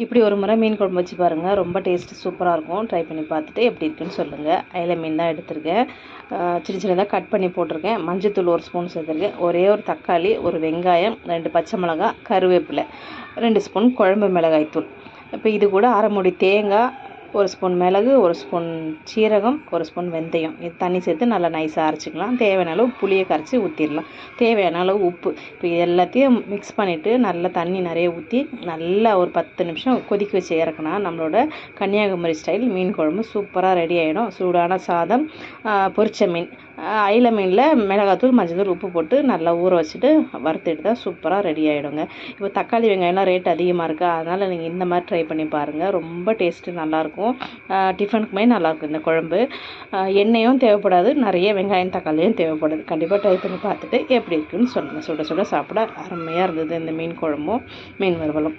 இப்படி ஒரு முறை மீன் குழம்பு வச்சு பாருங்கள். ரொம்ப டேஸ்ட்டு சூப்பராக இருக்கும். ட்ரை பண்ணி பார்த்துட்டு எப்படி இருக்குன்னு சொல்லுங்கள். அயில மீன் தான் எடுத்திருக்கேன். சின்ன சின்னதாக கட் பண்ணி போட்டிருக்கேன். மஞ்சத்தூள் 1 ஸ்பூன் சேர்த்துருக்கேன். ஒரே ஒரு தக்காளி, ஒரு வெங்காயம், 2 பச்சை மிளகாய், கருவேப்பிலை, 2 ஸ்பூன் குழம்பு மிளகாய் தூள். இப்போ இது கூட அரை மூடி தேங்காய், 1 ஸ்பூன் மிளகு, 1 ஸ்பூன் சீரகம், 1 ஸ்பூன் வெந்தயம், இது தண்ணி சேர்த்து நல்லா நைஸாக அரைச்சிக்கலாம். தேவையான அளவு புளியை கரைச்சி ஊற்றிடலாம். தேவையான அளவு உப்பு. இப்போ இது எல்லாத்தையும் மிக்ஸ் பண்ணிவிட்டு நல்லா தண்ணி நிறைய ஊற்றி நல்லா ஒரு 10 நிமிஷம் கொதிக்க வச்சு இறக்குனா நம்மளோட கன்னியாகுமரி ஸ்டைல் மீன் குழம்பு சூப்பராக ரெடி ஆகிடும். சூடான சாதம், பொரிச்ச மீன், அயில மீனில் மிளகாத்தூள், மஞ்சள், உப்பு போட்டு நல்லா ஊற வச்சுட்டு வறுத்துட்டு தான் சூப்பராக ரெடி ஆகிடுங்க. இப்போ தக்காளி வெங்காயம்லாம் ரேட் அதிகமாக இருக்கா, அதனால் நீங்கள் இந்த மாதிரி ட்ரை பண்ணி பாருங்கள். ரொம்ப டேஸ்ட்டு நல்லாயிருக்கும். டிஃபனுக்குமே நல்லாயிருக்கும் இந்த குழம்பு. எண்ணெயும் தேவைப்படாது, நிறைய வெங்காயம் தக்காளியும் தேவைப்படுது. கண்டிப்பாக ட்ரை பண்ணி பார்த்துட்டு எப்படி இருக்குன்னு சொல்லுங்கள். சுட சுட சாப்பிட அருமையாக இருந்தது இந்த மீன் குழம்பும் மீன் வறுவலும்.